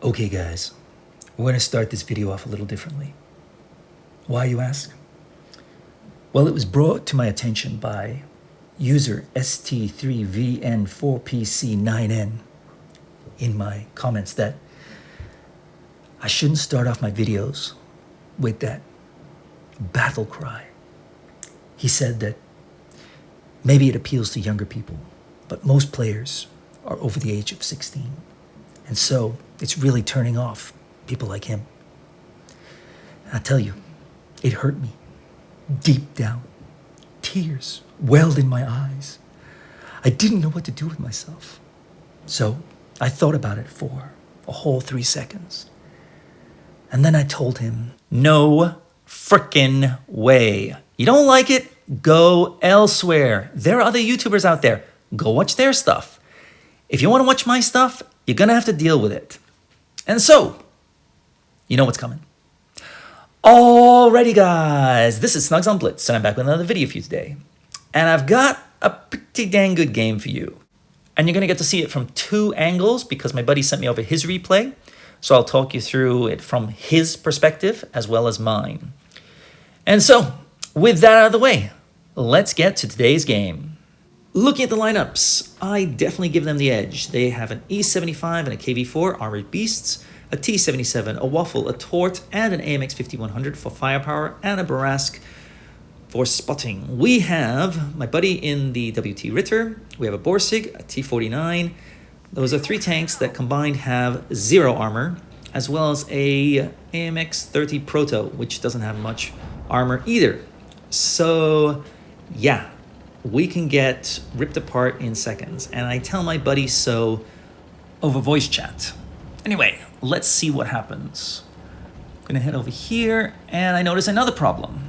Okay guys, we're going to start this video off a little differently. Why, you ask? Well, it was brought to my attention by user ST3VN4PC9N in my comments that I shouldn't start off my videos with that battle cry. He said that maybe it appeals to younger people, but most players are over the age of 16. And so it's really turning off people like him. And I tell you, it hurt me deep down. Tears welled in my eyes. I didn't know what to do with myself. So I thought about it for a whole 3 seconds. And then I told him, no frickin' way. You don't like it? Go elsewhere. There are other YouTubers out there. Go watch their stuff. If you want to watch my stuff, you're going to have to deal with it. And so, you know what's coming. Alrighty guys, this is snugsonblitz, and I'm back with another video for you today. And I've got a pretty dang good game for you. And you're going to get to see it from 2 angles because my buddy sent me over his replay. So I'll talk you through it from his perspective as well as mine. And so, with that out of the way, let's get to today's game. Looking at the lineups, I definitely give them the edge. They have an E75 and a KV4 armored beasts, a T77, a Waffle, a Tort, and an AMX 5100 for firepower, and a Barask for spotting. We have my buddy in the WT Ritter, we have a Borsig, a T49. Those are 3 tanks that combined have 0 armor, as well as a AMX 30 Proto, which doesn't have much armor either. So, yeah, we can get ripped apart in seconds. And I tell my buddy so over voice chat. Anyway, let's see what happens. I'm gonna head over here, and I notice another problem.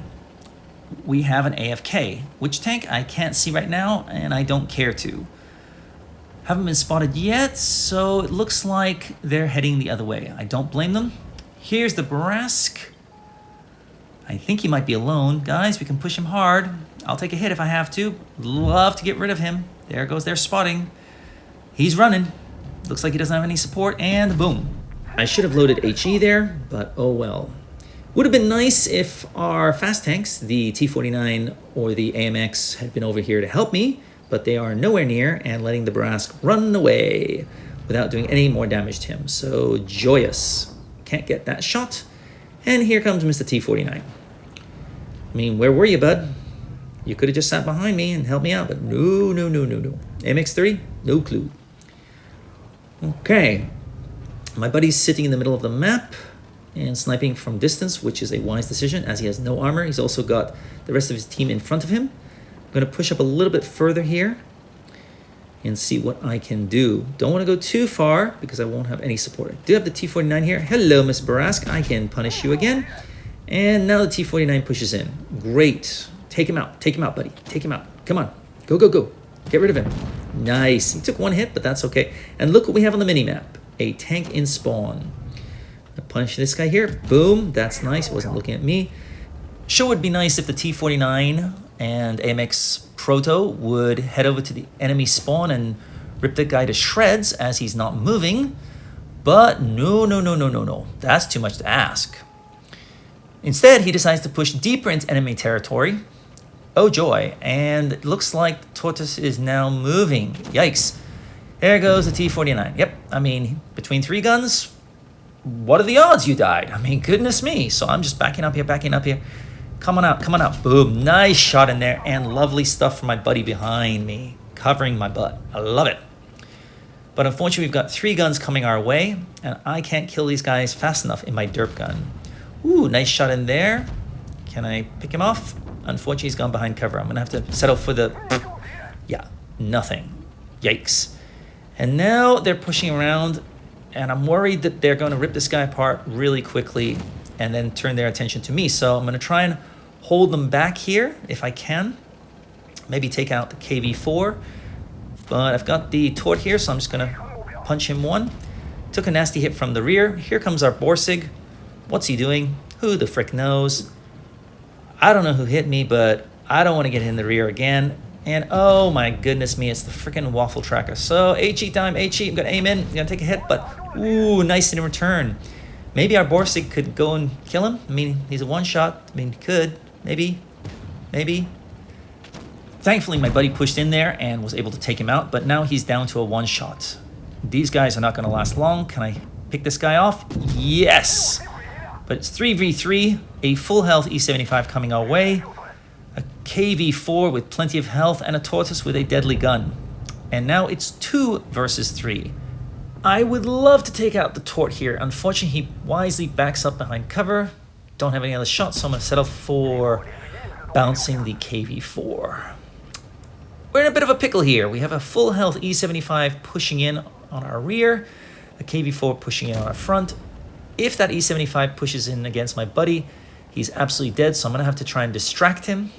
We have an AFK. Which tank I can't see right now, and I don't care to. Haven't been spotted yet, so it looks like they're heading the other way. I don't blame them. Here's the Barask. I think he might be alone. Guys, we can push him hard. I'll take a hit if I have to. Love to get rid of him. There goes their spotting. He's running. Looks like he doesn't have any support, and boom. I should have loaded HE there, but oh well. Would have been nice if our fast tanks, the T49 or the AMX, had been over here to help me, but they are nowhere near and letting the Barask run away without doing any more damage to him. So joyous. Can't get that shot. And here comes Mr. T49. I mean, where were you, bud? You could have just sat behind me and helped me out, but no. MX3, no clue. Okay. My buddy's sitting in the middle of the map and sniping from distance, which is a wise decision as he has no armor. He's also got the rest of his team in front of him. I'm going to push up a little bit further here and see what I can do. Don't want to go too far because I won't have any support. I do have the T49 here. Hello, Miss Barask. I can punish you again. And now the T49 pushes in. Great. Take him out. Take him out, buddy. Take him out. Come on. Go. Get rid of him. Nice. He took 1 hit, but that's okay. And look what we have on the mini-map. A tank in spawn. I punish this guy here. Boom. That's nice. He wasn't looking at me. Sure would be nice if the T49 and AMX Proto would head over to the enemy spawn and rip the guy to shreds as he's not moving. But no. That's too much to ask. Instead, he decides to push deeper into enemy territory. Oh joy, and it looks like the Tortoise is now moving. Yikes. There goes the T49. Yep, I mean, between 3 guns, what are the odds you died? I mean, goodness me. So I'm just backing up here. Come on out. Boom, nice shot in there, and lovely stuff from my buddy behind me, covering my butt. I love it. But unfortunately, we've got 3 guns coming our way, and I can't kill these guys fast enough in my derp gun. Ooh, nice shot in there. Can I pick him off? Unfortunately, he's gone behind cover. I'm going to have to settle for the... Yeah, nothing. Yikes. And now they're pushing around, and I'm worried that they're going to rip this guy apart really quickly and then turn their attention to me. So I'm going to try and hold them back here if I can. Maybe take out the KV4. But I've got the Tort here, so I'm just going to punch him 1. Took a nasty hit from the rear. Here comes our Borsig. What's he doing? Who the frick knows? I don't know who hit me, but I don't want to get in the rear again. And oh my goodness me, it's the freaking Waffle Tracker. So HE time, HE, I'm going to aim in, I'm going to take a hit, but Ooh, nice in return. Maybe our Borsig could go and kill him. I mean, he's a one-shot. I mean, he could. Maybe. Thankfully, my buddy pushed in there and was able to take him out, but now he's down to a one-shot. These guys are not going to last long. Can I pick this guy off? Yes! But it's 3v3, a full health E75 coming our way, a KV4 with plenty of health, and a Tortoise with a deadly gun. And now it's 2 versus 3. I would love to take out the Tort here. Unfortunately, he wisely backs up behind cover. Don't have any other shots, so I'm going to settle for bouncing the KV4. We're in a bit of a pickle here. We have a full health E75 pushing in on our rear, a KV4 pushing in on our front. If that E75 pushes in against my buddy, he's absolutely dead, so I'm going to have to try and distract him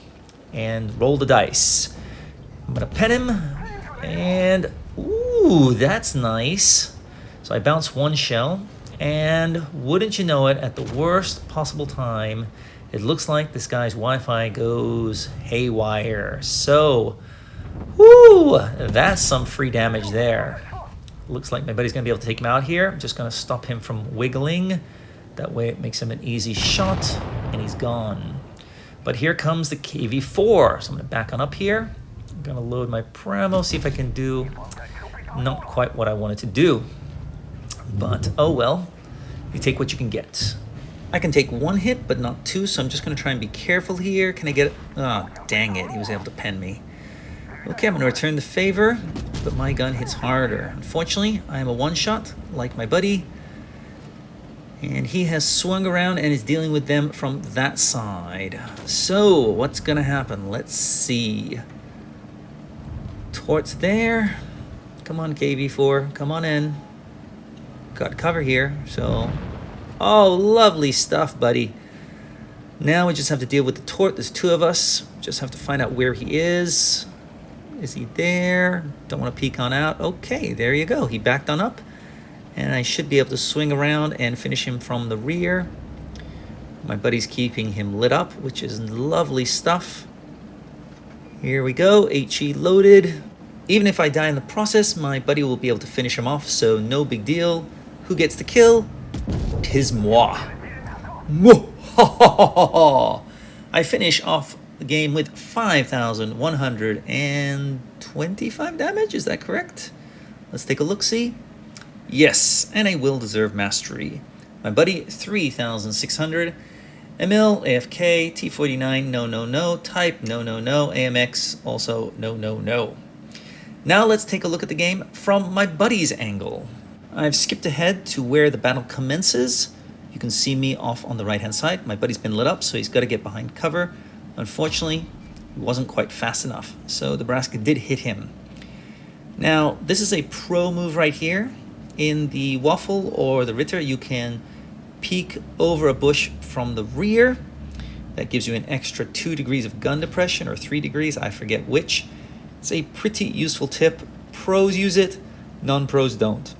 and roll the dice. I'm going to pen him, and ooh, that's nice. So I bounce 1 shell, and wouldn't you know it, at the worst possible time, it looks like this guy's Wi-Fi goes haywire. So, whoo, that's some free damage there. Looks like my buddy's going to be able to take him out here. I'm just going to stop him from wiggling. That way it makes him an easy shot, and he's gone. But here comes the KV4. So I'm going to back on up here. I'm going to load my Pramo, see if I can do not quite what I wanted to do. But, oh well, you take what you can get. I can take 1 hit, but not 2, so I'm just going to try and be careful here. Can I get it? Oh, dang it. He was able to pen me. Okay, I'm going to return the favor, but my gun hits harder. Unfortunately, I am a one-shot, like my buddy, and he has swung around and is dealing with them from that side. So, what's going to happen? Let's see. Tort's there. Come on, KV4. Come on in. Got cover here, so... Oh, lovely stuff, buddy. Now we just have to deal with the Tort. There's 2 of us. Just have to find out where he is. Is he there? Don't want to peek on out. Okay, there you go. He backed on up. And I should be able to swing around and finish him from the rear. My buddy's keeping him lit up, which is lovely stuff. Here we go. HE loaded. Even if I die in the process, my buddy will be able to finish him off, so no big deal. Who gets the kill? 'Tis moi. I finish off the game with 5,125 damage. Is that correct? Let's take a look-see. Yes, and a well-deserved mastery. My buddy, 3,600. Emil, AFK, T49, no. Type, no. AMX, also no. Now let's take a look at the game from my buddy's angle. I've skipped ahead to where the battle commences. You can see me off on the right-hand side. My buddy's been lit up, so he's got to get behind cover. Unfortunately, he wasn't quite fast enough, so the Nebraska did hit him. Now, this is a pro move right here. In the Waffle or the Ritter, you can peek over a bush from the rear. That gives you an extra 2 degrees of gun depression, or 3 degrees, I forget which. It's a pretty useful tip. Pros use it, non-pros don't.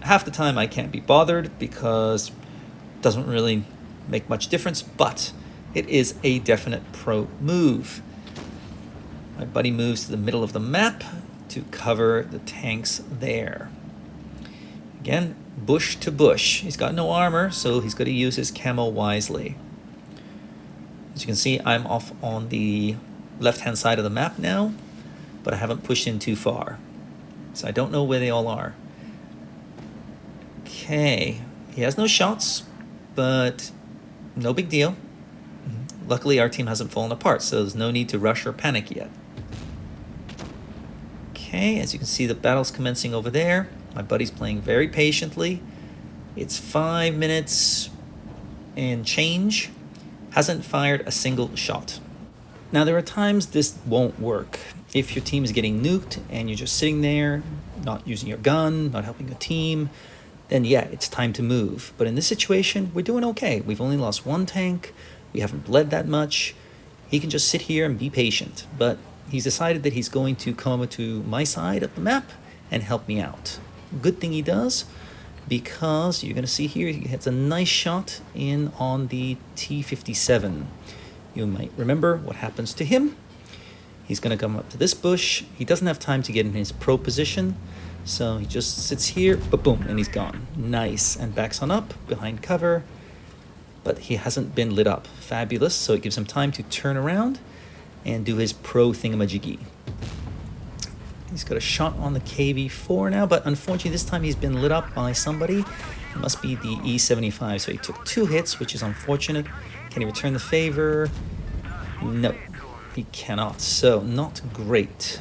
Half the time I can't be bothered because it doesn't really make much difference, but it is a definite pro move. My buddy moves to the middle of the map to cover the tanks there. Again, bush to bush. He's got no armor, so he's got to use his camo wisely. As you can see, I'm off on the left-hand side of the map now, but I haven't pushed in too far, so I don't know where they all are. Okay, he has no shots, but no big deal. Luckily, our team hasn't fallen apart, so there's no need to rush or panic yet. Okay, as you can see, the battle's commencing over there. My buddy's playing very patiently. It's 5 minutes and change. Hasn't fired a single shot. Now, there are times this won't work. If your team is getting nuked and you're just sitting there, not using your gun, not helping your team, then yeah, it's time to move. But in this situation, we're doing okay. We've only lost 1 tank. We haven't bled that much. He can just sit here and be patient. But he's decided that he's going to come over to my side of the map and help me out. Good thing he does, because you're going to see here, he hits a nice shot in on the T-57. You might remember what happens to him. He's going to come up to this bush. He doesn't have time to get in his pro position, so he just sits here, boom, and he's gone. Nice, and backs on up behind cover, but he hasn't been lit up. Fabulous, so it gives him time to turn around and do his pro thingamajiggy. He's got a shot on the KV-4 now, but unfortunately this time he's been lit up by somebody. It must be the E-75, so he took 2 hits, which is unfortunate. Can he return the favor? No, he cannot, so not great.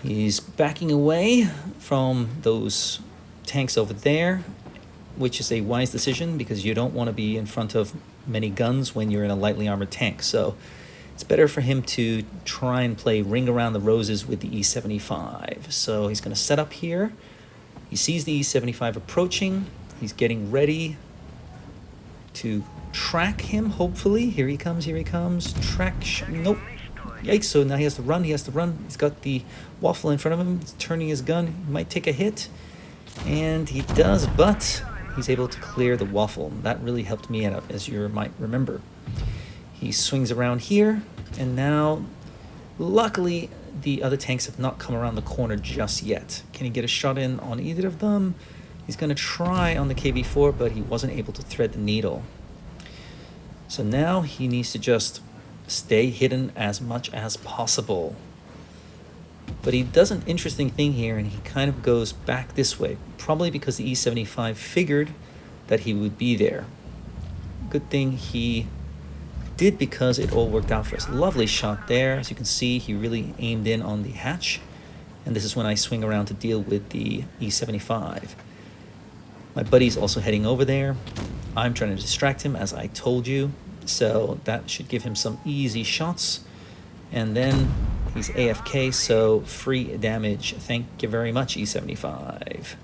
He's backing away from those tanks over there, which is a wise decision because you don't want to be in front of many guns when you're in a lightly armored tank. So it's better for him to try and play Ring Around the Roses with the E-75. So he's going to set up here. He sees the E-75 approaching. He's getting ready to track him, hopefully. Here he comes, here he comes. Nope. Yikes, so now he has to run, He's got the waffle in front of him. He's turning his gun. He might take a hit. And he does, but he's able to clear the waffle. That really helped me out, as you might remember. He swings around here, and now, luckily, the other tanks have not come around the corner just yet. Can he get a shot in on either of them? He's going to try on the KV-4, but he wasn't able to thread the needle. So now he needs to just stay hidden as much as possible. But he does an interesting thing here, and he kind of goes back this way, probably because the E-75 figured that he would be there. Good thing he did, because it all worked out for us. Lovely shot there. As you can see, he really aimed in on the hatch, and this is when I swing around to deal with the E-75. My buddy's also heading over there. I'm trying to distract him, as I told you, so that should give him some easy shots. And then he's AFK, so free damage. Thank you very much, E-75.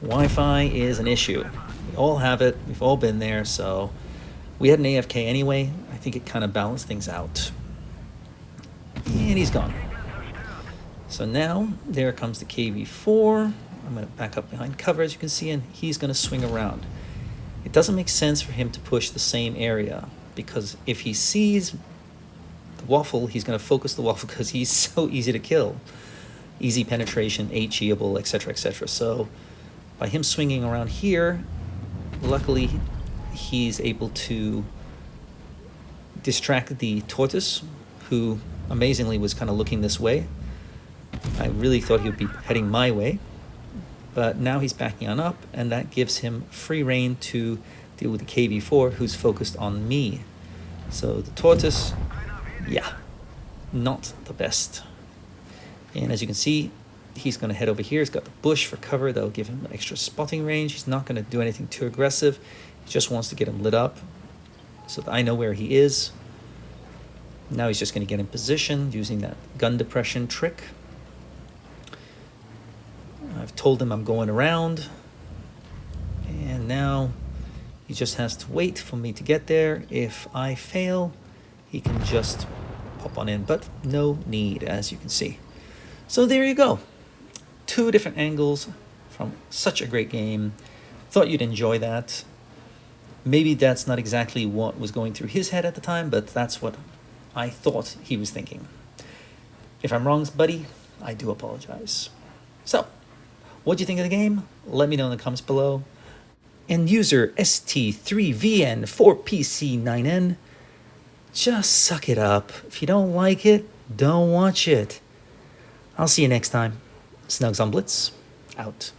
Wi-Fi is an issue. We all have it. We've all been there, so we had an AFK anyway. I think it kind of balanced things out. And he's gone. So now, there comes the KV-4. I'm going to back up behind cover, as you can see, and he's going to swing around. It doesn't make sense for him to push the same area, because if he sees the waffle, he's going to focus the waffle because he's so easy to kill. Easy penetration, HE-able, etc., etc. So by him swinging around here, luckily he's able to distract the tortoise, who amazingly was kind of looking this way. I really thought he would be heading my way. But now he's backing on up, and that gives him free rein to deal with the KV-4, who's focused on me. So the tortoise, yeah, not the best. And as you can see, he's going to head over here. He's got the bush for cover. That'll give him extra spotting range. He's not going to do anything too aggressive. He just wants to get him lit up so that I know where he is. Now he's just going to get in position using that gun depression trick. I've told him I'm going around, and now he just has to wait for me to get there. If I fail, he can just pop on in, but no need, as you can see. So there you go. 2 different angles from such a great game. Thought you'd enjoy that. Maybe that's not exactly what was going through his head at the time, but that's what I thought he was thinking. If I'm wrong, buddy, I do apologize. So, what do you think of the game? Let me know in the comments below. And user ST3VN4PC9N, just suck it up. If you don't like it, don't watch it. I'll see you next time. Snugs on Blitz, out.